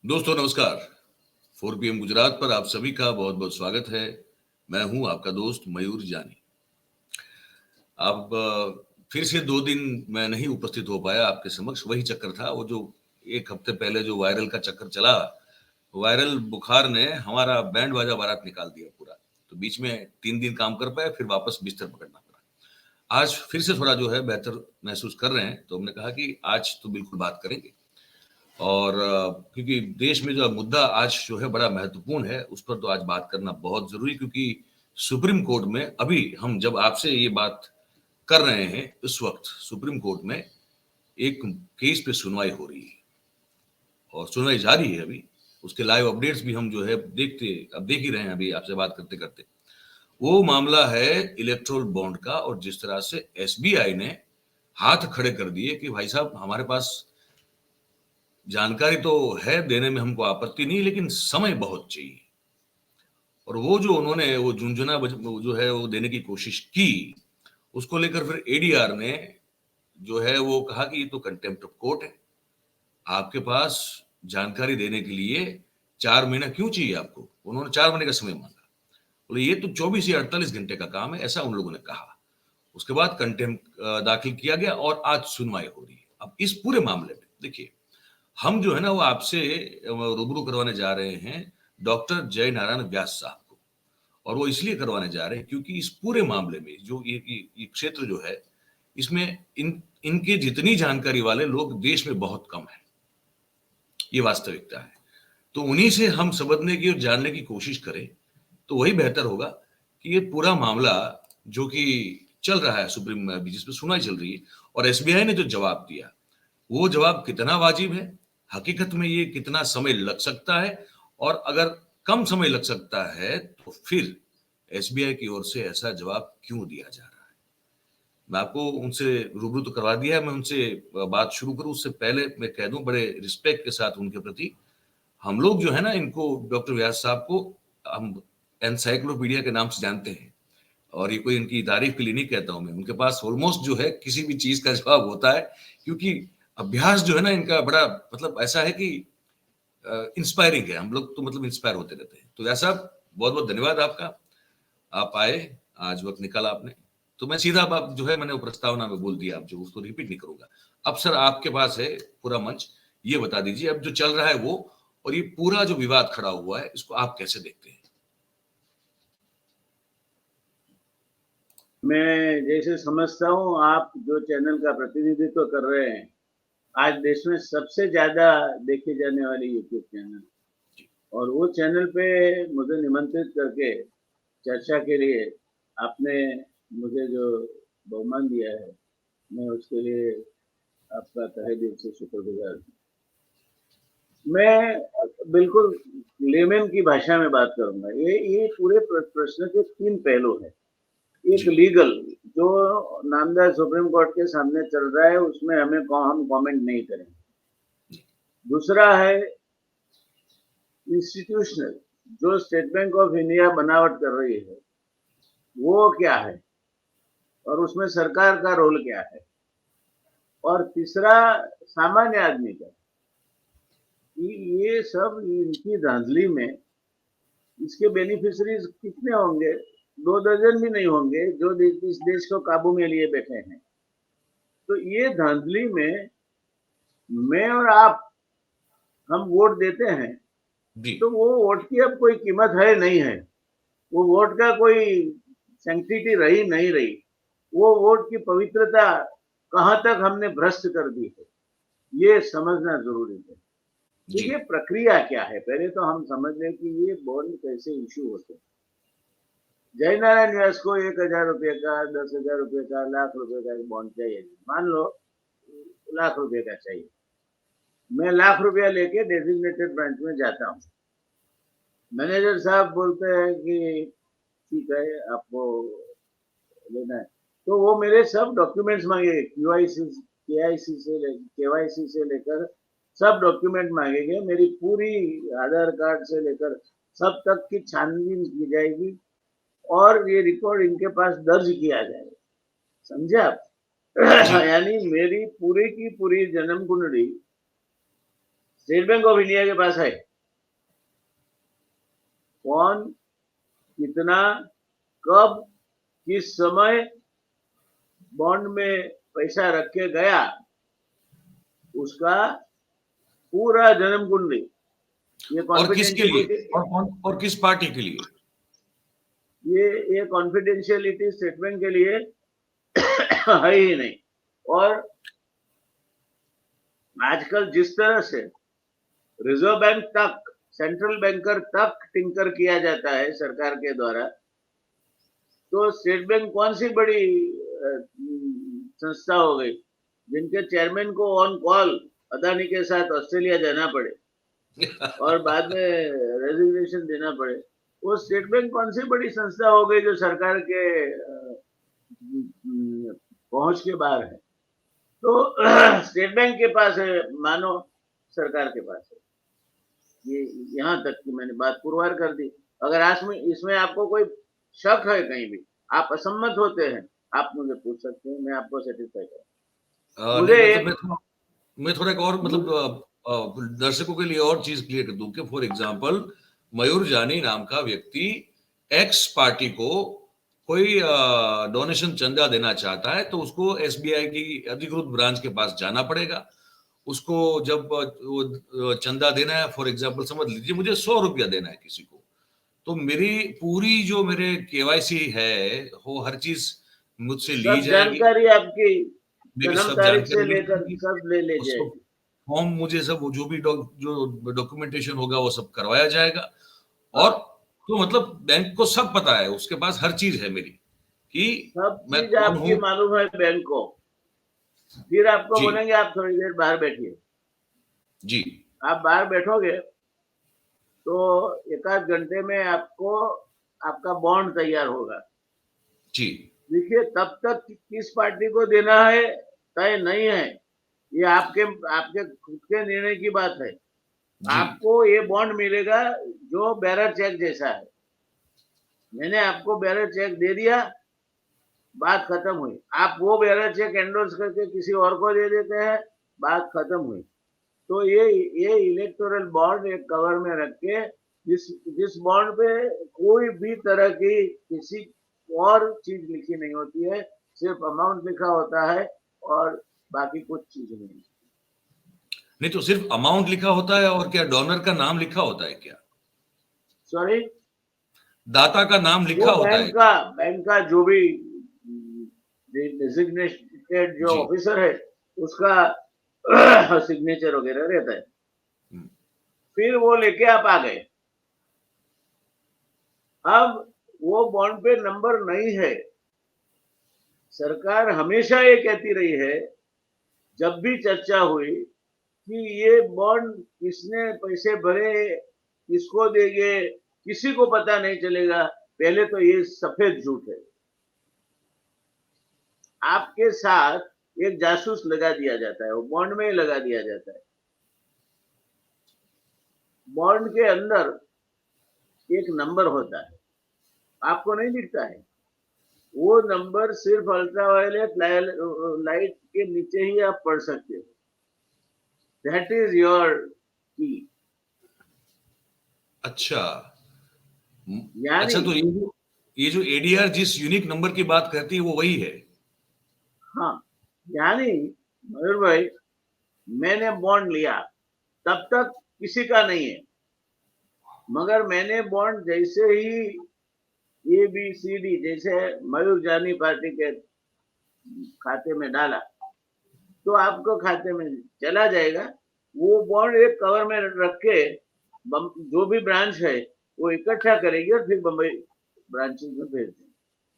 दोस्तों नमस्कार। 4 PM गुजरात पर आप सभी का बहुत बहुत स्वागत है। मैं हूं आपका दोस्त मयूर जानी। अब फिर से 2 दिन मैं नहीं उपस्थित हो पाया आपके समक्ष। वही चक्कर था, वो जो 1 हफ्ते पहले जो वायरल का चक्कर चला, वायरल बुखार ने हमारा बैंड बाजा बारात निकाल दिया पूरा। तो बीच में 3 दिन काम कर पाए, फिर वापस बिस्तर पकड़ना पड़ा। आज फिर से थोड़ा जो है बेहतर महसूस कर रहे हैं, तो हमने कहा कि आज तो बिल्कुल बात करेंगे। और क्योंकि देश में जो मुद्दा आज जो है बड़ा महत्वपूर्ण है, उस पर तो आज बात करना बहुत ज़रूरी, क्योंकि सुप्रीम कोर्ट में अभी हम जब आपसे ये बात कर रहे हैं, उस वक़्त सुप्रीम कोर्ट में एक केस पे सुनवाई हो रही है और सुनवाई जारी है अभी। उसके लाइव अपडेट्स भी हम जो है अब देख ही रहे हैं अभी आपसे बात करते-करते। वो मामला है इलेक्टोरल बॉन्ड का, और जिस तरह से एसबीआई ने हाथ खड़े कर दिए कि भाई साहब हमारे पास जानकारी तो है, देने में हमको आपत्ति नहीं, लेकिन समय बहुत चाहिए। और वो जो उन्होंने वो झुनझुना जो है वो देने की कोशिश की, उसको लेकर फिर एडीआर ने जो है वो कहा कि ये तो कंटेम्प्ट ऑफ कोर्ट है। आपके पास जानकारी देने के लिए 4 महीना क्यों चाहिए आपको? उन्होंने 4 महीने का समय मांगा। बोले ये तो 24 या 48 घंटे का काम है, ऐसा उन लोगों ने कहा। उसके बाद कंटेम्प्ट दाखिल किया गया और आज सुनवाई हो रही है। अब इस पूरे मामले में देखिए, हम जो है ना वो आपसे रूबरू करवाने जा रहे हैं डॉक्टर जय नारायण व्यास साहब को। और वो इसलिए करवाने जा रहे हैं क्योंकि इस पूरे मामले में जो ये क्षेत्र जो है, इसमें इनके जितनी जानकारी वाले लोग देश में बहुत कम है। ये वास्तविकता है। तो उन्हीं से हम समझने की और जानने की कोशिश करें, तो वही बेहतर होगा कि ये पूरा मामला जो कि चल रहा है सुप्रीम में अभी, जिसमें सुनवाई चल रही है, और एसबीआई ने जो जवाब दिया, वो जवाब कितना वाजिब है, हकीकत में ये कितना समय लग सकता है, और अगर कम समय लग सकता है तो फिर एसबीआई की ओर से ऐसा जवाब क्यों दिया जा रहा है। मैं आपको उनसे रूबरू तो करवा दिया है, मैं उनसे बात शुरू करूं उससे पहले मैं कह दूं बड़े रिस्पेक्ट के साथ उनके प्रति, हम लोग जो है ना इनको, डॉक्टर व्यास साहब को हम एनसाइक्लोपीडिया के नाम से जानते हैं। और ये कोई इनकी तारीफ के लिए नहीं कहता हूं मैं, उनके पास ऑलमोस्ट जो है किसी भी चीज का जवाब होता है, क्योंकि अभ्यास जो है ना इनका बड़ा मतलब ऐसा है कि इंस्पायरिंग है। हम लोग तो मतलब इंस्पायर होते रहते हैं। तो ऐसा बहुत बहुत धन्यवाद आपका, आप आए, आज वक्त निकाला आपने। तो मैं सीधा अब जो है मैंने वो प्रस्तावना में बोल दिया, आप जो उसको रिपीट नहीं करूंगा। अब सर आपके पास है पूरा मंच, ये बता दीजिए अब जो चल रहा है वो, और ये पूरा जो विवाद खड़ा हुआ है इसको आप कैसे देखते हैं? मैं जैसे समझता हूँ, आप जो चैनल का प्रतिनिधित्व कर रहे हैं, आज देश में सबसे ज्यादा देखे जाने वाली यूट्यूब चैनल, और वो चैनल पे मुझे निमंत्रित करके चर्चा के लिए आपने मुझे जो बहुमान दिया है, मैं उसके लिए आपका तहे दिल से शुक्रगुजार हूँ। मैं बिल्कुल लेमन की भाषा में बात करूंगा। ये पूरे प्रश्न के 3 पहलू हैं। एक लीगल, जो नामदार सुप्रीम कोर्ट के सामने चल रहा है, उसमें हम कमेंट नहीं करेंगे। दूसरा है इंस्टीट्यूशनल, जो स्टेट बैंक ऑफ इंडिया बनावट कर रही है, वो क्या है और उसमें सरकार का रोल क्या है। और तीसरा सामान्य आदमी का, ये सब इनकी धांधली में इसके बेनिफिशरीज कितने होंगे? 2 दर्जन भी नहीं होंगे जो इस देश को काबू में लिए बैठे हैं। तो ये धांधली में मैं और आप, हम वोट देते हैं, तो वो वोट की अब कोई कीमत है नहीं है, वो वोट का कोई सैंक्टिटी रही नहीं रही, वो वोट की पवित्रता कहां तक हमने भ्रष्ट कर दी है, ये समझना जरूरी है। देखिए प्रक्रिया क्या है, पहले तो हम समझ लें कि ये बॉन्ड कैसे इश्यू होते हैं। जय नारायण व्यास को 1,000 रुपए का, 10,000 रुपए का, लाख रुपए का बॉन्ड चाहिए। मान लो लाख रुपए का चाहिए, मैं लाख रुपया लेके डेजिग्नेटेड ब्रांच में जाता हूँ। मैनेजर साहब बोलते हैं कि ठीक है आपको लेना है, तो वो मेरे सब डॉक्यूमेंट्स मांगेंगे, केवाईसी से लेकर सब डॉक्यूमेंट मांगेंगे। मेरी पूरी आधार कार्ड से लेकर सब तक की छानबीन की जाएगी और ये रिकॉर्ड इनके पास दर्ज किया जाएगा। समझे आप? यानी मेरी पूरी की पूरी जन्म कुंडली स्टेट बैंक ऑफ इंडिया के पास है। कौन कितना कब किस समय बॉन्ड में पैसा रख के गया, उसका पूरा जन्म कुंडली, ये और किसके लिए, कॉन्फिडेंशियलिटी, और किस पार्टी के लिए? ये कॉन्फिडेंशियलिटी स्टेट बैंक के लिए है ही नहीं। और आजकल जिस तरह से रिजर्व बैंक तक, सेंट्रल बैंकर तक टिंकर किया जाता है सरकार के द्वारा, तो स्टेट बैंक कौन सी बड़ी संस्था हो गई जिनके चेयरमैन को ऑन कॉल अदानी के साथ ऑस्ट्रेलिया जाना पड़े और बाद में रेजिग्नेशन देना पड़े। वो स्टेट बैंक कौन सी बड़ी संस्था हो गई जो सरकार के पहुंच के बाहर है। तो स्टेट बैंक के पास है, मानो सरकार के पास है। ये यहाँ तक की मैंने बात पुरवार कर दी। अगर आज में इसमें आपको कोई शक है, कहीं भी आप असम्मत होते हैं, आप मुझे पूछ सकते हैं, मैं आपको सेटिस्फाई करूँ। मुझे मैं थोड़ा एक और मतलब दर्शकों के लिए और चीज क्लियर कर दूं कि फॉर एग्जांपल मयूर जानी नाम का व्यक्ति एक्स पार्टी को कोई डोनेशन चंदा देना चाहता है तो उसको एसबीआई की अधिकृत ब्रांच के पास जाना पड़ेगा। उसको जब वो चंदा देना है, फॉर एग्जांपल समझ लीजिए मुझे 100 रुपया देना है किसी को, तो मेरी पूरी जो मेरे केवाईसी है वो हर चीज मुझसे ली सब जाएगी, जानकारी आपकी मेरी जन्म सब तारीख से जानकारी लेकर ली सब ले उसको जाएगी। फॉर्म मुझे सब जो भी जो डॉक्यूमेंटेशन होगा वो सब करवाया जाएगा। और हाँ, तो मतलब बैंक को सब पता है, उसके पास हर चीज है मेरी कि सब मैं चीज कौन आपकी हूँ। मालूम है बैंक को। फिर आपको जी बोलेंगे आप थोड़ी देर बाहर बैठिए। जी आप बाहर बैठोगे तो एक आध घंटे में आपको आपका बॉन्ड तैयार होगा। जी देखिए, तब तक किस पार्टी को देना है तय नहीं है। ये आपके आपके खुद के निर्णय की बात है। जी आपको ये बॉन्ड मिलेगा जो बेरर चेक जैसा है। मैंने आपको बेरर चेक दे दिया, बात खत्म हुई। आप वो बेरर चेक एंडोर्स करके किसी और को दे देते हैं, बात खत्म हुई। तो ये इलेक्टोरल बॉन्ड एक कवर में रख के, जिस जिस बॉन्ड पे कोई भी तरह की किसी और चीज लिखी नहीं होती है, सिर्फ अमाउंट लिखा होता है और बाकी कुछ चीज नहीं। नहीं तो सिर्फ अमाउंट लिखा होता है और क्या डोनर का नाम लिखा होता है क्या? सॉरी, दाता का नाम वो लिखा होता है? बैंक का जो भी डेजिग्नेटेड जो जी ऑफिसर है उसका सिग्नेचर वगैरह रहता है। हम्म, फिर वो लेके आप आ गए। अब वो बॉन्ड पे नंबर नहीं है। सरकार हमेशा ये कहती रही है, जब भी चर्चा हुई, कि ये बॉन्ड किसने पैसे भरे, किसको देंगे, किसी को पता नहीं चलेगा। पहले तो ये सफेद झूठ है। आपके साथ एक जासूस लगा दिया जाता है, वो बॉन्ड में ही लगा दिया जाता है। बॉन्ड के अंदर एक नंबर होता है, आपको नहीं दिखता है। वो नंबर सिर्फ अल्ट्रावायलेट लाइट के नीचे ही आप पढ़ सकते हो। दैट इज योर की। अच्छा यानी, अच्छा तो ये जो एडीआर जिस यूनिक नंबर की बात करती है वो वही है? हाँ, यानी मयूर भाई, मैंने बॉन्ड लिया तब तक किसी का नहीं है, मगर मैंने बॉन्ड जैसे ही ए बी सी डी जैसे मयूर जानी पार्टी के खाते में डाला, तो आपको खाते में चला जाएगा। वो बॉन्ड एक कवर में रख के जो भी ब्रांच है वो इकट्ठा करेगी और फिर बम्बई ब्रांचेस में भेज देंगे।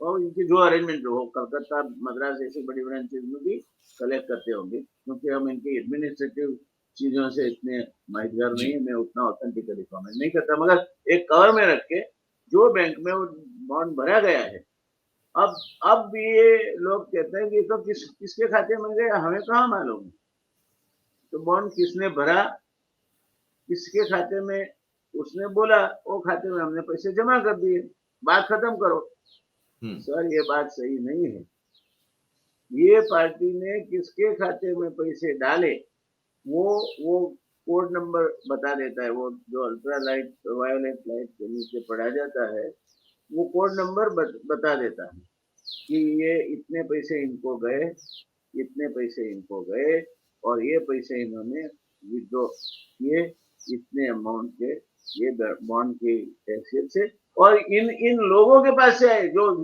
और इनकी जो अरेंजमेंट हो, कलकत्ता मद्रास ऐसी बड़ी ब्रांचेस में भी कलेक्ट करते होंगे, क्योंकि हम इनकी एडमिनिस्ट्रेटिव चीजों से इतने माहितगार नहीं जी है, मैं उतना ऑथेंटिकली कमेंट नहीं करता। मगर एक कवर में रख के जो बैंक में वो बॉन्ड भरा गया है, अब ये लोग कहते हैं कि तो किसके खाते में गया, हमें कहाँ मालूम। तो बॉन्ड किसने भरा, किसके खाते में, उसने बोला वो खाते में हमने पैसे जमा कर दिए, बात खत्म करो। सर, ये बात सही नहीं है। ये पार्टी ने किसके खाते में पैसे डाले, वो कोड नंबर बता देता है, वो जो अल्ट्रा लाइट वायोलेट लाइट के नीचे पढ़ा जाता है, वो कोड नंबर बता देता है कि ये इतने पैसे इनको गए, इतने पैसे इनको गए, और ये पैसे इन्होंने विड्रॉ किए इतने अमाउंट के, ये बॉन्ड की हैसियत से। और इन इन लोगों के पास से है जो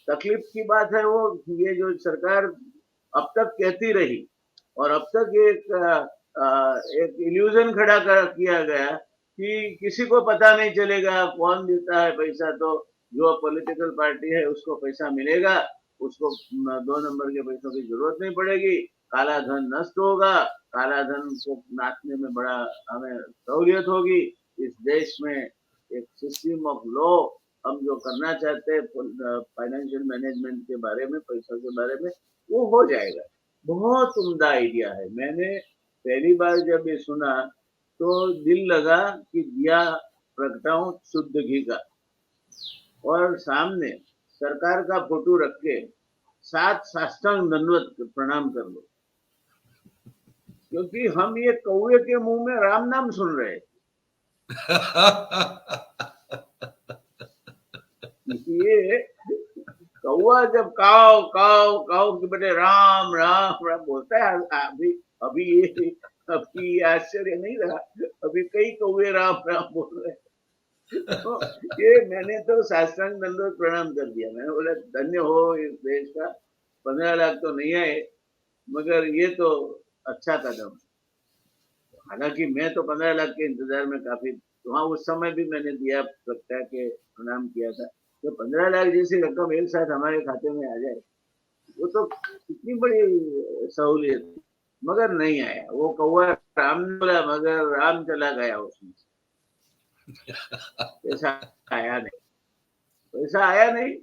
तकलीफ की बात है, वो ये जो सरकार अब तक कहती रही, और अब तक एक इल्यूजन खड़ा किया गया कि किसी को पता नहीं चलेगा कौन देता है पैसा, तो जो पॉलिटिकल पार्टी है उसको पैसा मिलेगा, उसको 2 नंबर के पैसों की जरूरत नहीं पड़ेगी, काला धन नष्ट होगा, काला धन को नाचने में बड़ा हमें सहूलियत होगी, इस देश में एक सिस्टम ऑफ लॉ हम जो करना चाहते हैं फाइनेंशियल मैनेजमेंट के बारे में, पैसों के बारे में, वो हो जाएगा। बहुत उम्दा आइडिया है। मैंने पहली बार जब ये सुना तो दिल लगा कि दिया प्रगटाऊं शुद्ध घी का, और सामने सरकार का फोटो रख के 7 साष्टांग दंडवत प्रणाम कर लो, क्योंकि हम ये कौवे के मुंह में राम नाम सुन रहे हैं। ये कौवा जब काव काव काव के बेटे राम राम राम बोलता है, अभी आश्चर्य नहीं रहा, अभी कई कौवे राम राम बोल रहे हैं। तो ये मैंने तो साष्टांग दंडवत प्रणाम कर दिया। मैंने बोला धन्य हो इस देश का, 15 लाख तो नहीं आए, मगर ये तो अच्छा कदम। हालांकि मैं तो 15 लाख के इंतजार में काफी, वहां उस समय भी मैंने दिया प्रगटा के प्रणाम किया था, तो 15 लाख जैसी रकम एक साथ हमारे खाते में आ जाए, वो तो कितनी बड़ी सहूलियत। मगर नहीं आया, वो कौवा राम ने बोला मगर राम चला गया उसमें, पैसा आया नहीं, पैसा आया नहीं।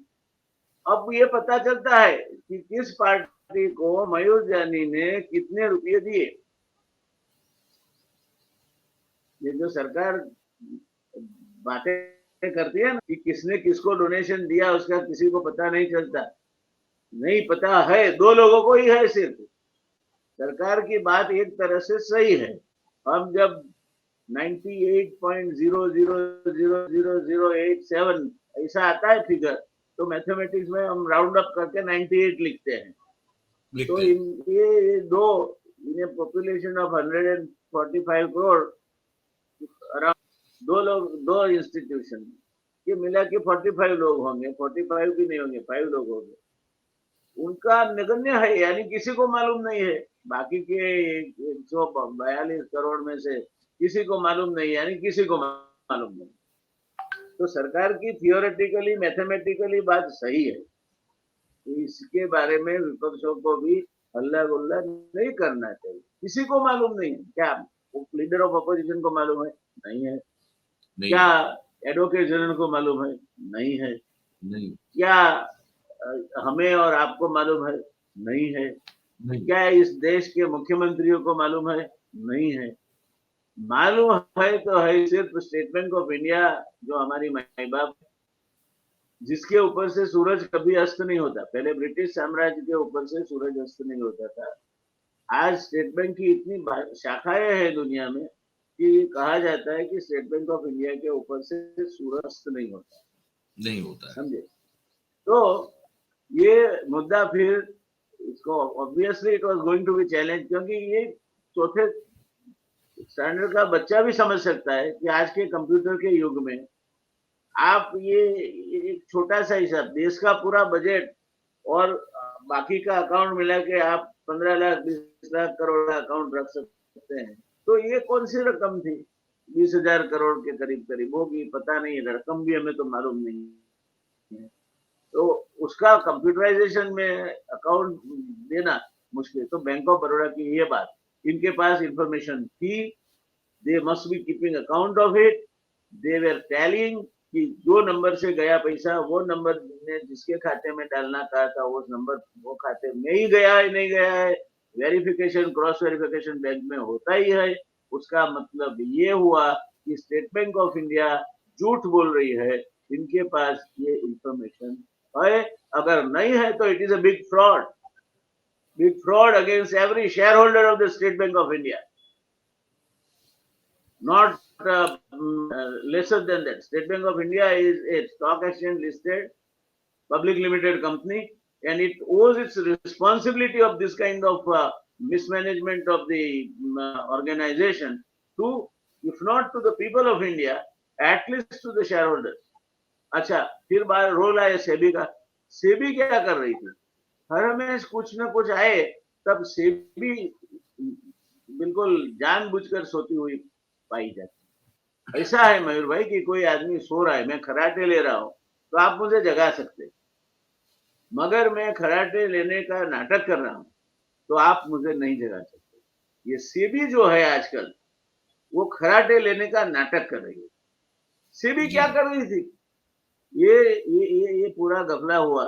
अब ये पता चलता है कि किस पार्टी को मयूर जानी ने कितने रुपये दिए। ये जो सरकार बातें करती है ना कि किसने किसको डोनेशन दिया, उसका किसी को पता नहीं चलता, नहीं पता है 2 लोगों को ही है सिर्फ। सरकार की बात एक तरह से सही है, हम जब 98.000087 ऐसा आता है फिगर, तो मैथमेटिक्स में हम राउंड अप करके 98 लिखते हैं। तो ये दो, in population of 145 crore, around 2 लोग, 2 इंस्टीट्यूशन ये मिला के 45 लोग होंगे, 45 भी नहीं होंगे, 5 लोग होंगे, उनका नगण्य है, यानी किसी को मालूम नहीं है। बाकी के 142 करोड़ में से किसी को मालूम नहीं, यानी किसी को मालूम नहीं। तो सरकार की थियोरेटिकली मैथमेटिकली बात सही है, तो इसके बारे में विपक्षों को भी हल्ला गुल्ला नहीं करना चाहिए। किसी को मालूम नहीं, क्या लीडर ऑफ अपोजिशन को मालूम है? नहीं है। क्या एडवोकेट जनरल को मालूम है? नहीं है। नहीं। क्या हमें और आपको मालूम है? नहीं है। नहीं। क्या इस देश के मुख्यमंत्रियों को मालूम है? नहीं है। मालूम है तो है सिर्फ स्टेट बैंक ऑफ इंडिया, जो हमारी माई बाप, जिसके ऊपर से सूरज कभी अस्त नहीं होता। पहले ब्रिटिश साम्राज्य के ऊपर से सूरज अस्त नहीं होता था। आज स्टेट बैंक की इतनी शाखाएं हैं दुनिया में कि कहा जाता है कि स्टेट बैंक ऑफ इंडिया के ऊपर से सूरज अस्त नहीं होता, समझे? तो ये मुद्दा फिर इसको obviously it was going to be challenge, क्योंकि ये चौथे स्टैंडर्ड का बच्चा भी समझ सकता है कि आज के कंप्यूटर के युग में आप ये एक छोटा सा हिसाब, देश का पूरा बजट और बाकी का अकाउंट मिला के आप 15 लाख 20 लाख करोड़ का अकाउंट रख सकते हैं। तो ये कौन सी रकम थी? 20,000 करोड़ के करीब करीब होगी, पता नहीं, रकम भी हमें तो मालूम नहीं है। तो उसका कंप्यूटराइजेशन में अकाउंट देना मुश्किल। तो बैंक ऑफ बड़ौदा की ये बात, इनके पास इंफॉर्मेशन थी, they must be keeping account of it, दे वर टैलिंग कि जो नंबर से गया पैसा, वो नंबर ने जिसके खाते में डालना कहा था, वो नंबर वो खाते में ही गया है नहीं गया है, वेरिफिकेशन क्रॉस वेरिफिकेशन बैंक में होता ही है। उसका मतलब ये हुआ कि स्टेट बैंक ऑफ इंडिया झूठ बोल रही है, इनके पास ये इंफॉर्मेशन है। अगर नहीं है तो it is a big fraud against every share holder of the state bank of India. not lesser than that. State Bank of India is a stock exchange listed public limited company, and it owes its responsibility of this kind of mismanagement of the organization to, if not to the people of India, at least to the shareholders. अच्छा, फिर बार role आया सेबी का. सेबी क्या कर रही थी? हर हमेश कुछ ना कुछ आए तब सेबी बिल्कुल जानबूझकर सोती हुई पाई जाती. ऐसा है मयूर भाई कि कोई आदमी सो रहा है, मैं खराटे ले रहा हूं, तो आप मुझे जगा सकते, मगर मैं खराटे लेने का नाटक कर रहा हूं तो आप मुझे नहीं जगा सकते. ये सेबी जो है आजकल, वो खराटे लेने का नाटक कर रही है. सेबी क्या कर रही थी? ये पूरा गफला हुआ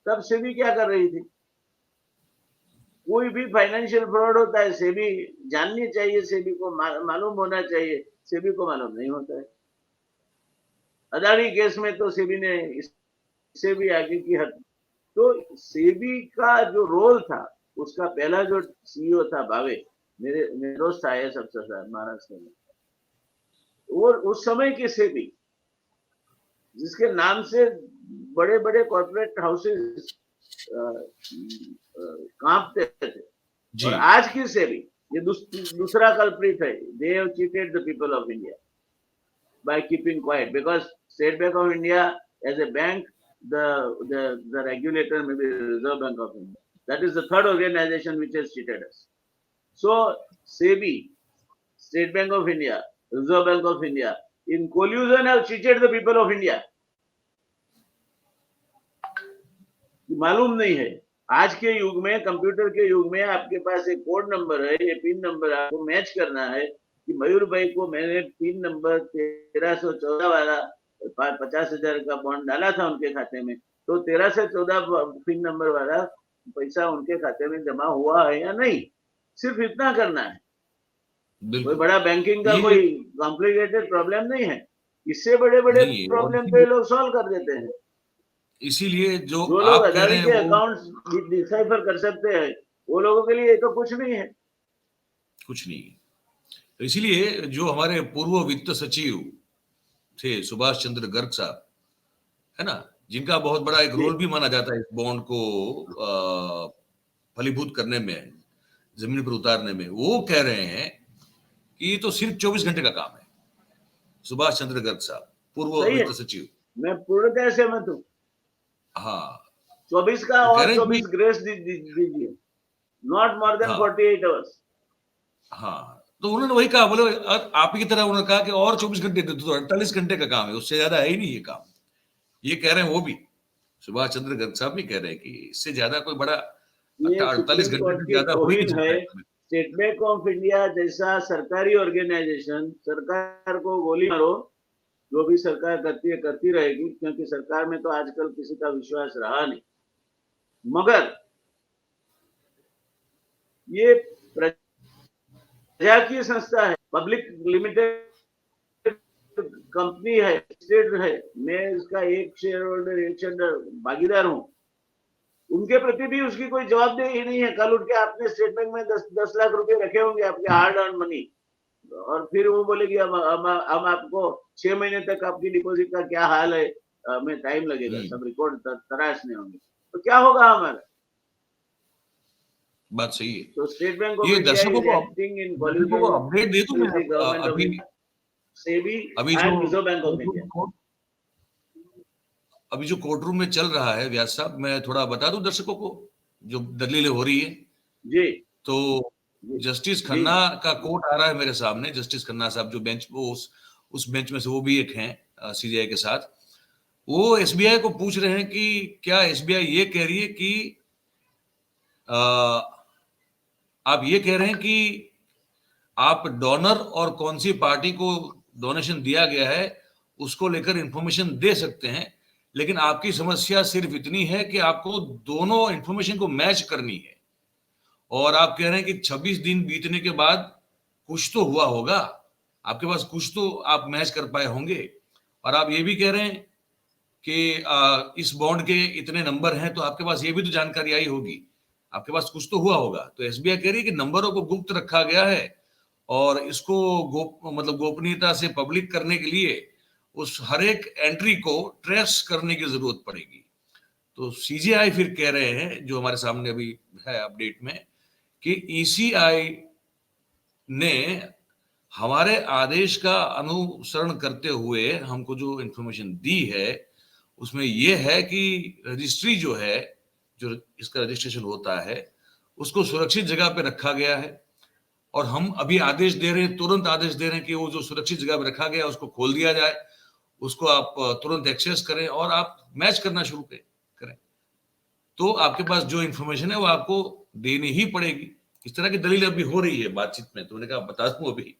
तब सेबी क्या कर रही थी? कोई भी फाइनेंशियल फ्रॉड होता है, सेबी जाननी चाहिए, सेबी को मालूम होना चाहिए, सेबी को मालूम नहीं होता है. अदानी केस में तो सेबी ने इससे भी आगे की हद. तो सेबी का जो रोल था, उसका पहला जो सीईओ था भावे, मेरे दोस्त आए सबसे साथ महाराष्ट्र में, और उस समय की सेबी जिसके नाम से बड़े बड़े कॉर्पोरेट हाउसेस कांपते थे, और आज की सेबी ये दूसरा कल्प्रिट है. They have cheated the people of India by keeping quiet, because State Bank of India as a bank, the regulator may be Reserve Bank of India. That is the third organization which has cheated us. So SEBI, State Bank of India, Reserve Bank of India, in collusion have cheated the people of India. मालूम नहीं है. आज के युग में, computer के युग में, आपके पास एक कोड नंबर है, ये पिन नंबर आपको मैच करना है कि मयूर भाई को मैंने पिन नंबर 1314 वाला 50,000 का बॉन्ड डाला था उनके खाते में, तो 13 से 14 पिन नंबर वाला पैसा उनके खाते में जमा हुआ है या नहीं. सिर्फ इतना करना है. कोई बड़ा बैंकिंग का कोई कॉम्प्लिकेटेड प्रॉब्लम नहीं है. इससे बड़े बड़े प्रॉब्लम तो ये लोग सॉल्व कर देते हैं. इसीलिए जो लोग अदानी के अकाउंट्स डिसाइफर कर सकते हैं, वो लोगों के लिए तो कुछ नहीं है. कुछ नहीं. तो इसीलिए जो हमारे पूर्व वित्त सचिव थे सुभाष चंद्र गर्ग साहब, है ना, जिनका बहुत बड़ा एक रोल भी माना जाता है इस बॉन्ड को फलीभूत करने में, जमीन पर उतारने में, वो कह रहे हैं कि ये तो सिर्फ 24 घंटे का काम है. सुभाष चंद्र गर्ग साहब, पूर्व वित्त सचिव. मैं पूर्णतः सहमत हूं. हाँ, 24 का और 24 ग्रेस दीजिए, नॉट मोर देन 48 आवर्स. हाँ, तो उन्होंने वही कहा, बोले आप ही की तरह उन्होंने कहा कि और 24 घंटे दे तो 48 घंटे का काम है, उससे ज्यादा है ही नहीं ये काम. ये कह रहे हैं वो भी, सुभाष चंद्र गर्ग साहब भी कह रहे हैं कि इससे ज्यादा कोई बड़ा 48 घंटे से ज्यादा हो ही नहीं सकता. स्टेट बैंक ऑफ इंडिया जैसा सरकारी ऑर्गेनाइजेशन, सरकार को गोली मारो, जो भी सरकार करती है करती रहेगी, क्योंकि सरकार में तो आजकल किसी का विश्वास रहा नहीं. मगर ये प्रजा की संस्था है, पब्लिक लिमिटेड कंपनी है, स्टेट है, मैं इसका एक शेयर होल्डर भागीदार हूं. उनके प्रति भी उसकी कोई जवाबदेही नहीं है. कल उठ के आपने स्टेट बैंक में 10 लाख रुपए रखे होंगे, आपके हार्ड अर्न मनी, और फिर वो बोलेगी हम आपको 6 महीने तक आपकी डिपॉजिट का क्या हाल है, हमें टाइम लगेगा, सब रिकॉर्ड तराशने होंगे, तो क्या होगा हमारा? बात सही है. तो स्टेट बैंक ऑफ ये इंडिया दर्शकों को अपडेट दे दूं मैं SEBI and reserve bank of India. अभी जो कोर्ट रूम में चल रहा है व्यास साहब, मैं थोड़ा बता दूं दर्शकों को जो दलीलें हो रही है जी. तो जस्टिस खन्ना का कोर्ट आ रहा है मेरे सामने. जस्टिस खन्ना साहब जो बेंच, वो उस बेंच में से वो भी एक हैं सीजीआई के साथ. वो एसबीआई को पूछ रहे हैं कि क्या एसबीआई ये कह रही है कि आप ये कह रहे हैं कि आप डोनर और कौन सी पार्टी को डोनेशन दिया गया है उसको लेकर इंफॉर्मेशन दे सकते हैं, लेकिन आपकी समस्या सिर्फ इतनी है कि आपको दोनों इंफॉर्मेशन को मैच करनी है, और आप कह रहे हैं कि 26 दिन बीतने के बाद कुछ तो हुआ होगा, आपके पास कुछ तो आप मैच कर पाए होंगे, और आप ये भी कह रहे हैं कि इस बॉन्ड के इतने नंबर हैं, तो आपके पास ये भी तो जानकारी आई होगी, आपके पास कुछ तो हुआ होगा. तो एसबीआई कह रही है कि नंबरों को गुप्त रखा गया है और इसको मतलब गोपनीयता से पब्लिक करने के लिए उस हर एक एंट्री को ट्रेस करने की जरूरत पड़ेगी। तो सीजीआई फिर कह रहे हैं, जो हमारे सामने अभी है अपडेट में, कि ईसीआई ने हमारे आदेश का अनुसरण करते हुए हमको जो इंफॉर्मेशन दी है उसमें यह है कि रजिस्ट्री जो है, जो इसका रजिस्ट्रेशन होता है, उसको सुरक्षित जगह पे रखा गया है। और हम अभी आदेश दे रहे हैं, तुरंत आदेश दे रहे हैं कि वो जो सुरक्षित जगह पे रखा गया उसको खोल दिया जाए, उसको आप तुरंत एक्सेस करें और आप मैच करना शुरू करें। तो आपके पास जो इंफॉर्मेशन है वो आपको देनी ही पड़ेगी। इस तरह की दलील अभी हो रही है बातचीत में, तो मैंने कहा बता दूं अभी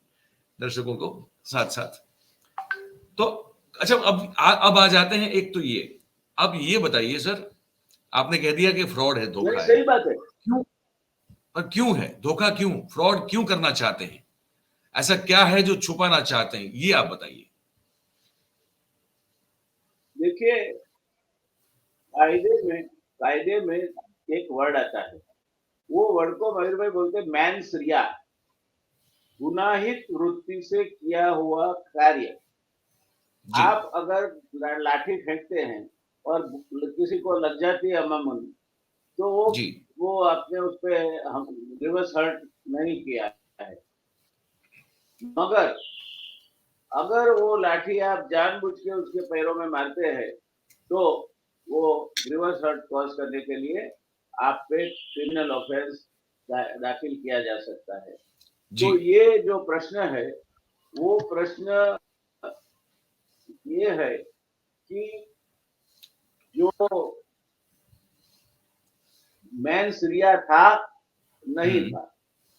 दर्शकों को साथ साथ। तो अच्छा, अब आ जाते हैं। एक तो ये, अब ये बताइए सर, आपने कह दिया कि फ्रॉड है, धोखा है। सही बात है। क्यों? और क्यों है धोखा? क्यों फ्रॉड क्यों करना चाहते हैं? ऐसा क्या है जो छुपाना चाहते हैं, ये आप बताइए। देखिए, कायदे में एक वर्ड आता है, वो वर्ड को मयूर भाई बोलते हैं मैंस रिया, गुनाहित वृत्ति से किया हुआ कार्य। आप अगर लाठी फेंकते हैं और किसी को लग जाती है अमामूल, तो वो आपने उस पे रिवर्स हर्ट नहीं किया है। मगर अगर वो लाठी आप जानबूझ के उसके पैरों में मारते हैं, तो वो रिवर्स हर्ट कॉज करने के लिए आप पे क्रिमिनल ऑफेंस दाखिल किया जा सकता है। तो ये जो प्रश्न है, वो प्रश्न ये है कि जो मैंस रिया था नहीं था,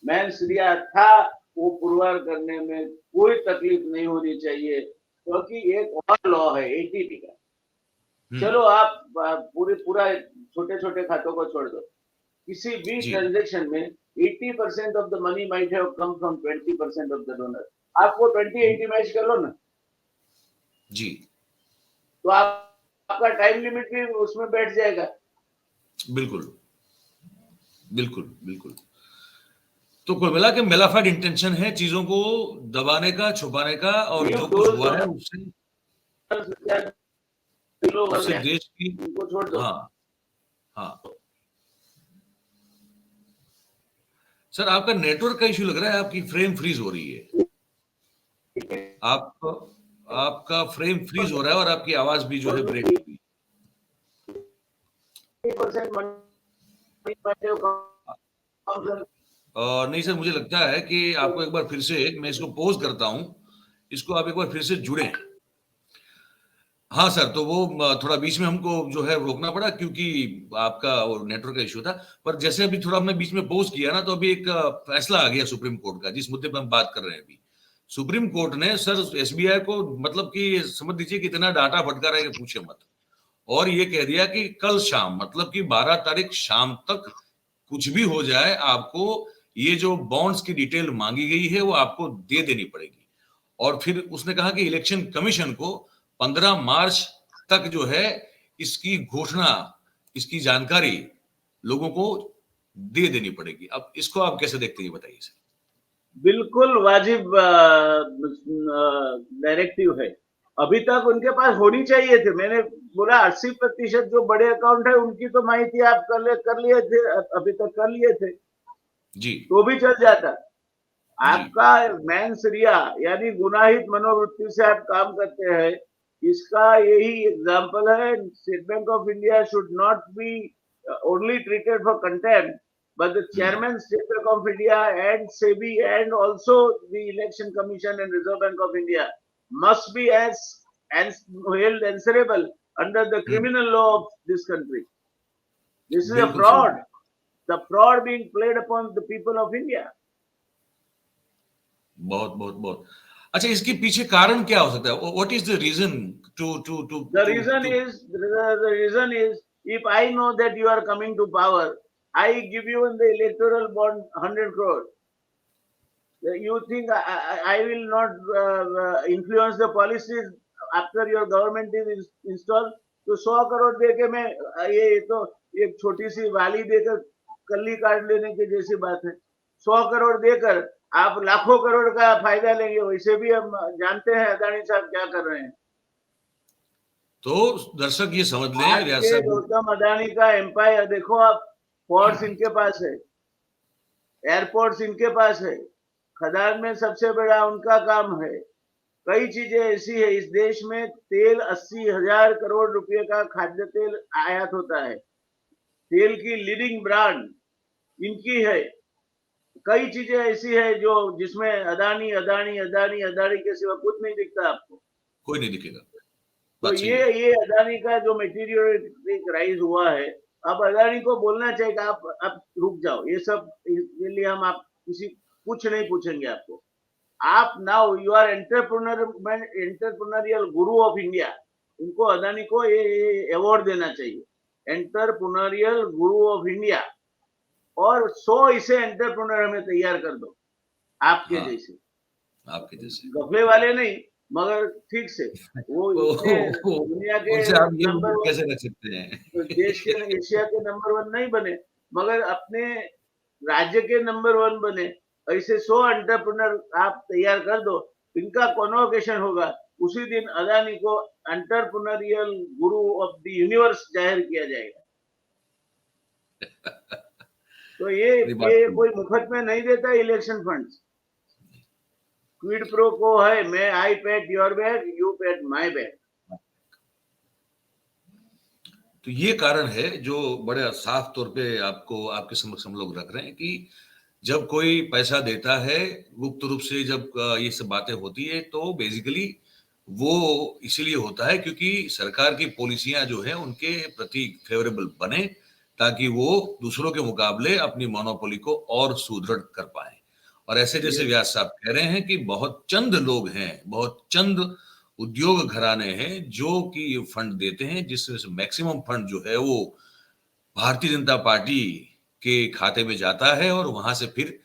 मैंस रिया था वो पुरवार करने में कोई तकलीफ नहीं होनी चाहिए, क्योंकि एक और लॉ है एटीटी का। चलो आप पूरा छोटे छोटे खातों को छोड़ दो, किसी भी ट्रांजेक्शन में 80% of the money might have come from 20% of the donor. आप वो 20-80 मैच कर लो ना जी, तो आपका टाइम लिमिट भी उसमें बैठ जाएगा। बिल्कुल बिल्कुल बिल्कुल। तो कुल मिला के मेलाफाइड इंटेंशन है चीजों को दबाने का, छुपाने का, और जो कुछ हुआ है उससे देश की, हाँ हाँ। सर आपका नेटवर्क का इश्यू लग रहा है, आपकी फ्रेम फ्रीज हो रही है, आपका फ्रेम फ्रीज हो रहा है और आपकी आवाज भी जो है ब्रेक हो रही है। नहीं सर, मुझे लगता है कि आपको एक बार फिर से, मैं इसको पॉज करता हूं, इसको आप एक बार फिर से जुड़े। हाँ सर, तो वो थोड़ा बीच में हमको जो है रोकना पड़ा क्योंकि आपका वो नेटवर्क का इश्यू था। पर जैसे अभी थोड़ा हमने बीच में पॉज किया ना, तो अभी एक फैसला आ गया सुप्रीम कोर्ट का, जिस मुद्दे पर हम बात कर रहे हैं अभी। सुप्रीम कोर्ट ने सर एसबीआई को, मतलब कि समझ लीजिए कि इतना डांटा फटकारा है कि पूछे मत, और ये कह दिया कि कल शाम, मतलब कि 12 तारीख शाम तक कुछ भी हो जाए, आपको ये जो बॉन्ड्स की डिटेल मांगी गई है वो आपको दे देनी पड़ेगी। और फिर उसने कहा कि इलेक्शन कमीशन को 15 मार्च तक जो है इसकी घोषणा, इसकी जानकारी लोगों को दे देनी पड़ेगी। अब इसको आप कैसे देखते हैं, बताइए सर। बिल्कुल वाजिब डायरेक्टिव है, अभी तक उनके पास होनी चाहिए थे। मैंने बोला 80% जो बड़े अकाउंट है उनकी तो माहिती आप कर लिए थे, अभी तक कर लिए थे जी, तो भी चल जाता। आपका मैंस रिया यानी गुनाहित मनोवृत्ति से आप काम करते हैं, इसका यही एग्जाम्पल है। State bank of India should not be only treated for contempt, but the chairman State Bank of India and SEBI and also the Election Commission and Reserve Bank of India must be as held answerable under the criminal law of this country. This is a fraud, the fraud being played upon the people of India. बहुत बहुत बहुत अच्छा, इसके पीछे कारण क्या हो सकता है? What is the reason to the reason is if I know that you are coming to power, I give you in the electoral bond 100 crore. You think I will not influence the policies after your government is installed? तो 100 करोड़ देके मैं ये तो एक छोटी सी वाली देकर कल्ली काट लेने की जैसी बात है। 100 करोड़ देकर आप लाखों करोड़ का फायदा लेंगे। वैसे भी हम जानते हैं अदानी साहब क्या कर रहे हैं। तो दर्शक ये समझ लें आज व्यास के साहब, गौतम अदानी का एम्पायर देखो आप, पोर्ट्स इनके पास है, एयरपोर्ट्स इनके पास है, खदान में सबसे बड़ा उनका काम है। कई चीजें ऐसी है इस देश में, तेल 80,000 करोड़ रुपए का खाद्य तेल आयात होता है। तेल की लीडिंग ब्रांड इनकी है। कई चीजें ऐसी है जो जिसमें अदानी अदानी अदानी अदानी के सिवा कुछ नहीं दिखता आपको। कोई नहीं दिखेगा, तो बात सही है। ये अदानी का जो मेटीरियल राइज हुआ है, अब अदानी को बोलना चाहिए कि आप रुक जाओ, ये सब इसके लिए हम आप किसी कुछ नहीं पूछेंगे आपको। आप now you are entrepreneurial Guru of India. उनको अदानी को ये अवार्ड देना चाहिए, एंटरप्रेन्योरियल गुरु ऑफ इंडिया। और 100 इसे एंटरप्रेन्योर हमें तैयार कर दो आपके हाँ, जैसे, आपके जैसे। गफले वाले नहीं मगर ठीक से, वो इतने ओहो, दुनिया के उनसे आप ये नंबर उम्मीद कैसे रख सकते हैं? देश के एशिया के नंबर 1 नहीं बने, मगर अपने राज्य के नंबर 1 बने। ऐसे 100 एंटरप्रेन्योर आप तैयार कर दो, इनका कॉन्वोकेशन होगा, उसी दिन अदानी को entrepreneurial Guru of the universe जाहिर किया जाएगा। तो अरे बात ये तो, कोई मुफ्त में नहीं देता इलेक्शन फंड्स। क्विड प्रो को है, मैं I pet your bag, you pet my bag. तो ये कारण है जो बड़े साफ तौर पे आपको आपके समक्ष हम लोग रख रहे हैं कि जब कोई पैसा देता है गुप्त रूप से, जब ये सब बातें होती है तो बेसिकली वो इसीलिए होता है क्योंकि सरकार की पॉलिसियां जो है उनके प्रति फेवरेबल बने, ताकि वो दूसरों के मुकाबले अपनी मोनोपोली को और सुदृढ़ कर पाए। और ऐसे जैसे ये व्यास साहब कह रहे हैं कि बहुत चंद लोग हैं, बहुत चंद उद्योग घराने हैं जो कि ये फंड देते हैं, जिसमें से मैक्सिमम फंड जो है वो भारतीय जनता पार्टी के खाते में जाता है। और वहां से फिर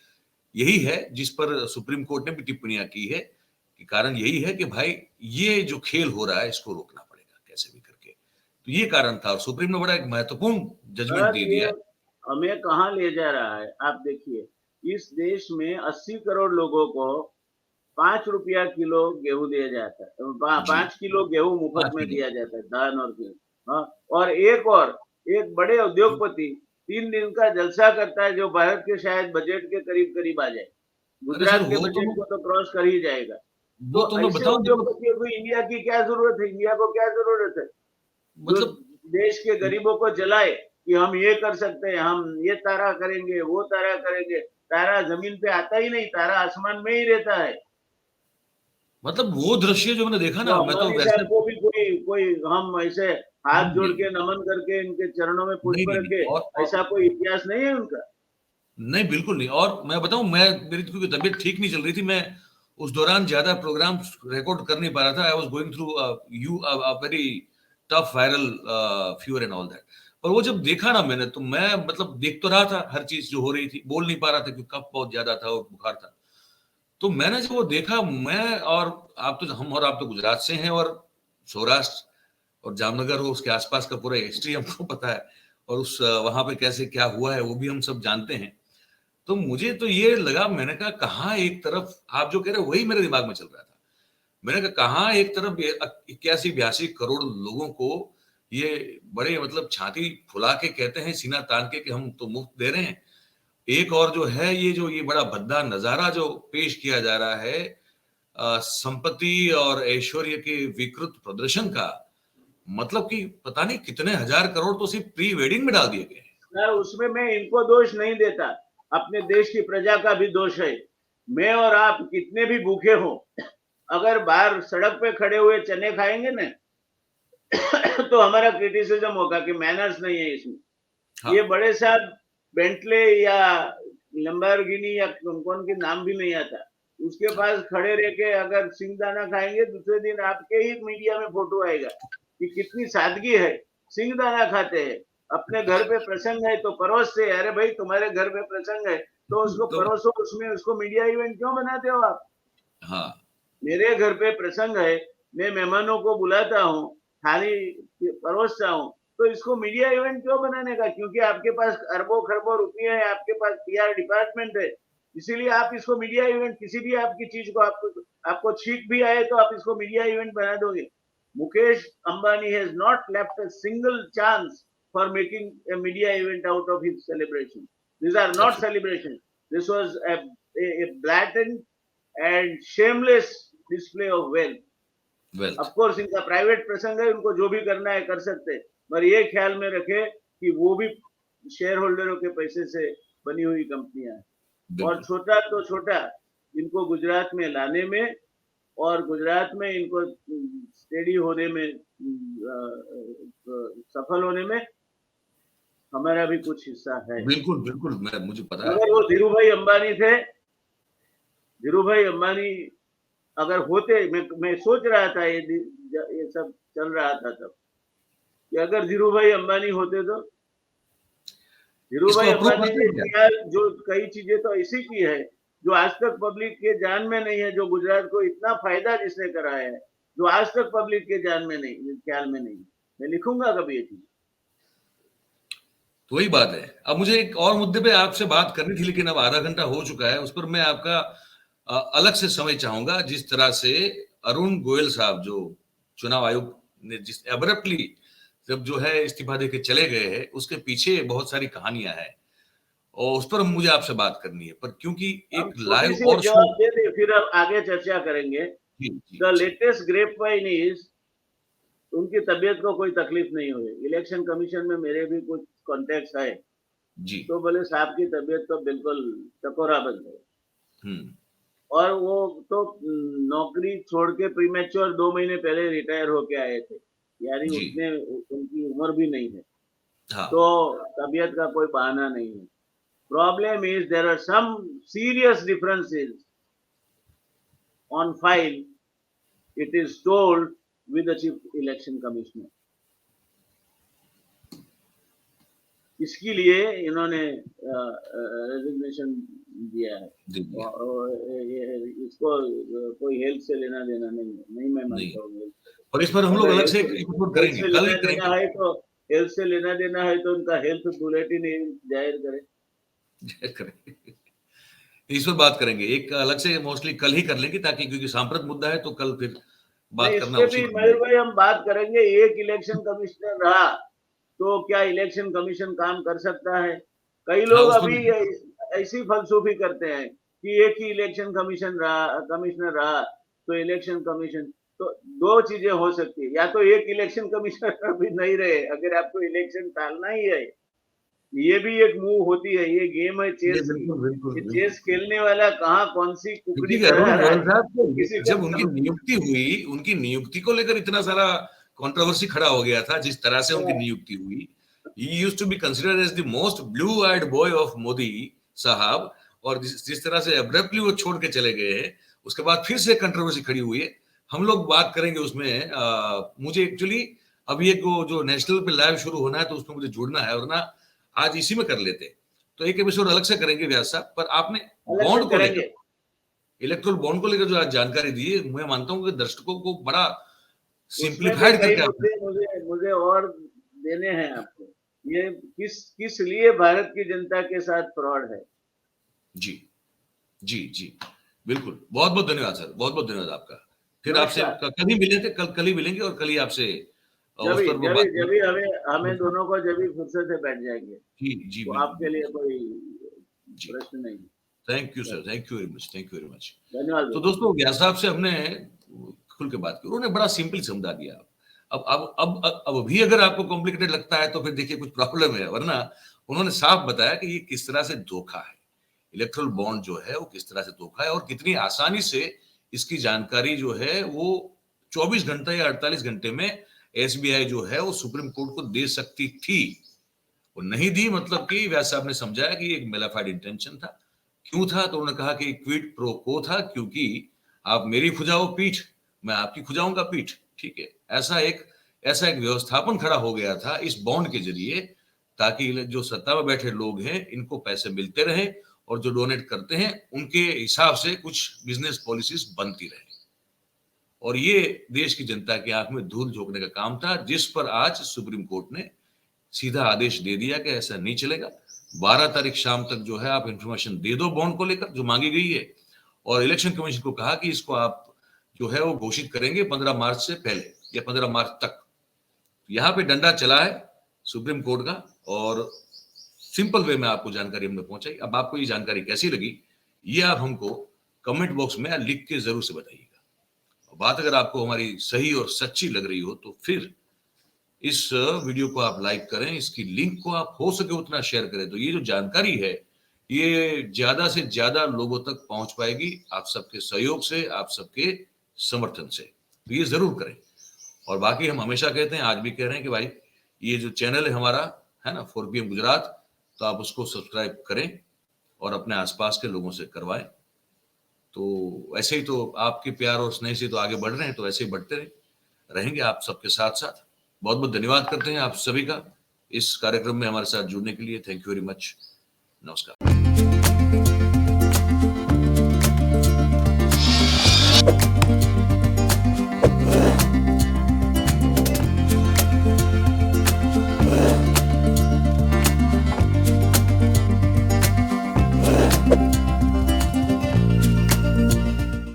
यही है जिस पर सुप्रीम कोर्ट ने भी टिप्पणियां की है कि कारण यही है कि भाई ये जो खेल हो रहा है इसको रोकना पड़ेगा कैसे भी करके। तो ये कारण था और सुप्रीम ने बड़ा एक महत्वपूर्ण जजमेंट सर, दे ये दिया है। हमें कहाँ ले जा रहा है आप देखिए। इस देश में 80 करोड़ लोगों को 5 रुपया किलो गेहूं दिया जाता है, जी, 5 किलो गेहूं मुफ्त 5 में किलो। दिया जाता है, धान और गेहूं। हाँ, और एक बड़े उद्योगपति 3 दिन का जलसा करता है, जो भारत के शायद बजट के करीब करीब आ जाए, अरे सर गुजरात के बजट को तो क्रॉस कर ही जाएगा। वो तो तो मैं ऐसे बताऊं, देखो उद्योगपतियों को इंडिया की क्या जरूरत है, इंडिया को क्या जरूरत है जो मतलब देश के गरीबों को जलाए कि हम ये कर सकते हैं, हम ये तारा करेंगे, वो तारा करेंगे। तारा जमीन पे आता ही नहीं, तारा आसमान में ही रहता है। मतलब वो दृश्य जो मैंने देखा तो ना, मैं तो अंबानी वैसे साहब को भी कोई कोई हम ऐसे हाथ जोड़ नहीं, के नमन करके इनके चरणों में नहीं, पुष्प नहीं, नहीं, रखे, और ऐसा कोई इतिहास नहीं है उनका। नहीं, बिल्कुल नहीं। और मैं बताऊं, मैं मेरी क्योंकि तबीयत ठीक नहीं चल रही थी, मैं उस दौरान ज्यादा प्रोग्राम रिकॉर्ड कर नहीं पा रहा था। I was going through you very tough viral fever and all that. पर वो जब देखा ना मैंने, तो मैं मतलब देख तो रहा था हर चीज जो हो रही थी, बोल नहीं पा रहा था क्योंकि कफ बहुत ज्यादा था और बुखार था। तो मैंने जब वो देखा, मैं और आप तो हम और आप तो गुजरात से हैं, और सौराष्ट्र और जामनगर हो उसके आसपास का पूरा हिस्ट्री हमको पता है, और उस वहां पे कैसे क्या हुआ है वो भी हम सब जानते हैं। तो मुझे तो ये लगा, मैंने कहा कहाँ एक तरफ आप जो कह रहे हो वही मेरे दिमाग में चल रहा था। मैंने कहा कहाँ एक तरफ 81-82 करोड़ लोगों को ये बड़े मतलब छाती फुला के कहते हैं, सीना तान के कि हम तो मुफ्त दे रहे हैं। एक और जो है ये जो ये बड़ा भद्दा नजारा जो पेश किया जा रहा है संपत्ति और ऐश्वर्य के विकृत प्रदर्शन का, मतलब कि पता नहीं कितने हजार करोड़ तो सिर्फ प्री वेडिंग में डाल दिए गए हैं। सर, उसमें मैं इनको दोष नहीं देता, अपने देश की प्रजा का भी दोष है। मैं और आप कितने भी भूखे हो, अगर बाहर सड़क पे खड़े हुए चने खाएंगे ना तो हमारा क्रिटिसिज्म होगा कि मैनर्स नहीं है इसमें। हाँ, ये बड़े साहब बेंटले या लंबरगिनी या कौन के नाम भी नहीं आता, उसके हाँ, पास खड़े रह के अगर सिंगदाना खाएंगे, दूसरे दिन आपके ही मीडिया में फोटो आएगा कि कितनी सादगी है, सिंगदाना खाते हैं। अपने घर पे प्रसंग है तो परोस से, अरे भाई तुम्हारे घर पे प्रसंग है तो उसको तो परोसो, उसमें उसको मीडिया इवेंट क्यों बनाते हो आप। हाँ, मेरे घर पे प्रसंग है, मैं मेहमानों को बुलाता हूँ, थाली परोसता हूँ, तो इसको मीडिया इवेंट क्यों बनाने का, क्योंकि आपके पास अरबों खरबों रुपये है, आपके पास पीआर डिपार्टमेंट है, इसीलिए आप इसको मीडिया इवेंट, किसी भी आपकी चीज को आपको छींक भी आए तो आप इसको मीडिया इवेंट बना दोगे। Mukesh Ambani has not left a single chance for making a media event out of his celebration. These are not celebrations. This was a blatant and shameless display of wealth. Of course, इनका private प्रसंग है, उनको जो भी करना है कर सकते हैं, पर ये ख्याल में रखे कि वो भी शेयर होल्डरों के पैसे से बनी हुई कंपनियां हैं। और छोटा तो छोटा, इनको गुजरात में लाने में और गुजरात में इनको स्टेडी होने में, सफल होने में हमारा भी कुछ हिस्सा है। बिल्कुल बिल्कुल, मुझे पता है। अगर वो धीरू भाई अंबानी थे, धीरू भाई अंबानी अगर होते, मैं सोच रहा था ये सब चल रहा था तब, कि अगर धीरू भाई अंबानी होते तो धीरू भाई अंबानी ने किया जो कई चीजें तो ऐसी की है जो आज तक पब्लिक के जान में नहीं है, जो गुजरात को इतना फायदा जिसने कराया है, जो आज तक पब्लिक के जान में नहीं, ख्याल में नहीं। मैं लिखूंगा कभी ये चीज। तो वही बात है। अब मुझे एक और मुद्दे पे आपसे बात करनी थी, लेकिन अब आधा घंटा हो चुका है। उस पर मैं आपका अलग से समय चाहूंगा। जिस तरह से अरुण गोयल साहब, जो चुनाव आयोग ने जिस एब्रप्टली जब जो है इस्तीफा देके चले गए हैं, उसके पीछे बहुत सारी कहानियां हैं और उस पर मुझे आपसे बात करनी है। पर क्योंकि एक लाइव और जवाब दे दे, फिर अब आगे चर्चा करेंगे। The latest grapevine is, उनकी तबीयत को कोई तकलीफ नहीं हुई। इलेक्शन कमीशन में मेरे भी कुछ कॉन्टेक्ट है जी, तो बोले साहब की तबीयत तो बिल्कुल चकोरा बन गई, और वो तो नौकरी छोड़ के प्रीमेच्योर 2 महीने पहले रिटायर होके आए थे, यानी उतने उनकी उम्र भी नहीं है। हाँ। तो तबीयत का कोई बहाना नहीं है। Problem is there are some serious differences on file, it is told with the chief election commissioner. इसके लिए इन्होंने रेजिग्नेशन दिया है। इसको कोई हेल्थ से लेना देना नहीं मैं मानता हूँ। और इस पर हम लोग अलग से करेंगे, कल ही करेंगे। है तो हेल्थ से लेना देना है तो उनका हेल्थ बुलेटिन जाहिर करें। इस पर बात करेंगे, एक अलग से मोस्टली कल ही कर लेंगे, ताकि क्योंकि सांप्रत मुद्दा है तो कल फिर बात करना उचित है। मयूर भाई हम बात करेंगे, एक इलेक्शन कमिश्नर रहा तो क्या इलेक्शन कमीशन काम कर सकता है? कई लोग अभी ऐसी फलसफी करते हैं कि एक ही इलेक्शन कमिश्नर रहा तो इलेक्शन कमीशन, तो दो चीजें हो सकती है, या तो एक इलेक्शन कमिश्नर भी नहीं रहे अगर आपको इलेक्शन टालना ही है, ये भी एक मूव होती है, ये गेम है चेस की। चेस खेलने वाला कहाँ कौन सी कुकड़ी जब उनकी नियुक्ति को लेकर इतना सारा कंट्रोवर्सी खड़ा हो गया था, जिस तरह से उनकी नियुक्ति हुई, he used to be considered as the most blue-eyed boy of Modi साहब, और जिस तरह से अब्रप्टली वो छोड़ के चले गए हैं, उसके बाद फिर से कंट्रोवर्सी खड़ी हुई है। हम लोग बात करेंगे उसमें। मुझे एक्चुअली अभी एक जो नेशनल पे लाइव शुरू होना है तो उसमें मुझे जुड़ना है, वरना आज इसी में कर लेते। तो एक एपिसोड अलग से करेंगे व्यास साहब। पर आपने बॉन्ड को लेकर, इलेक्ट्रल बॉन्ड को लेकर जो आज जानकारी दी है, मैं मानता हूँ कि दर्शकों को बड़ा सिंप्लीफाइड करके मुझे और देने हैं आपको। ये किस लिए भारत की जनता के साथ फ्रॉड है। जी जी जी बिल्कुल। बहुत बहुत धन्यवाद सर, बहुत बहुत धन्यवाद आपका। फिर आपसे कल ही मिले थे, कल ही मिलेंगे और कल ही आपसे जब हमें दोनों को जब फुर्सत से बैठ जाएंगे। जी तो आपके लिए कोई प्रश्न नहीं। Thank you sir, thank you very much, thank you very much. धन्यवाद। तो दोस्तों, व्यास साहब से हमने खुल के बात की, उन्होंने बड़ा सिंपल समझा दिया। अब भी अगर आपको कॉम्प्लिकेटेड लगता है तो फिर देखिए कुछ प्रॉब्लम है, वरना उन्होंने साफ बताया कि ये किस तरह से धोखा है, इलेक्ट्रल बॉन्ड जो है वो किस तरह से धोखा है, और कितनी आसानी से इसकी जानकारी जो है वो 24 घंटे या 48 घंटे में एसबीआई जो है वो सुप्रीम कोर्ट को दे सकती थी। वो नहीं दी, मतलब कि व्यास साहब ने समझाया कि एक मेलाफाइड इंटेंशन था। क्यों था? तो उन्होंने कहा कि क्विड प्रो को था, क्योंकि आप मेरी खुजाओ पीठ, मैं आपकी खुजाऊंगा पीठ। ठीक है, ऐसा एक व्यवस्थापन खड़ा हो गया था इस बॉन्ड के जरिए, ताकि जो सत्ता में बैठे लोग हैं इनको पैसे मिलते रहे, और जो डोनेट करते हैं उनके हिसाब से कुछ बिजनेस पॉलिसीज बनती रहे। और ये देश की जनता की आंख में धूल झोंकने का काम था, जिस पर आज सुप्रीम कोर्ट ने सीधा आदेश दे दिया कि ऐसा नहीं चलेगा। 12 तारीख शाम तक जो है आप इंफॉर्मेशन दे दो बॉन्ड को लेकर जो मांगी गई है, और इलेक्शन कमीशन को कहा कि इसको आप जो है वो घोषित करेंगे 15 मार्च से पहले या 15 मार्च तक। यहाँ पे डंडा चला है सुप्रीम कोर्ट का, और सिंपल वे में आपको जानकारी हमने पहुंचाई। अब आपको ये जानकारी कैसी लगी, ये आप हमको कमेंट बॉक्स में लिख के जरूर से बताइएगा। बात अगर आपको हमारी सही और सच्ची लग रही हो तो फिर इस वीडियो को आप लाइक करें, इसकी लिंक को आप हो सके उतना शेयर करें, तो ये जो जानकारी है ये ज्यादा से ज्यादा लोगों तक पहुंच पाएगी आप सबके सहयोग से, आप सबके समर्थन से। तो ये जरूर करें। और बाकी हम हमेशा कहते हैं, आज भी कह रहे हैं कि भाई ये जो चैनल है हमारा, है ना, 4PM गुजरात, तो आप उसको सब्सक्राइब करें और अपने आसपास के लोगों से करवाएं। तो ऐसे ही तो आपके प्यार और स्नेह से तो आगे बढ़ रहे हैं, तो ऐसे ही बढ़ते रहेंगे आप सबके साथ साथ। बहुत बहुत धन्यवाद करते हैं आप सभी का इस कार्यक्रम में हमारे साथ जुड़ने के लिए। Thank you very much. नमस्कार।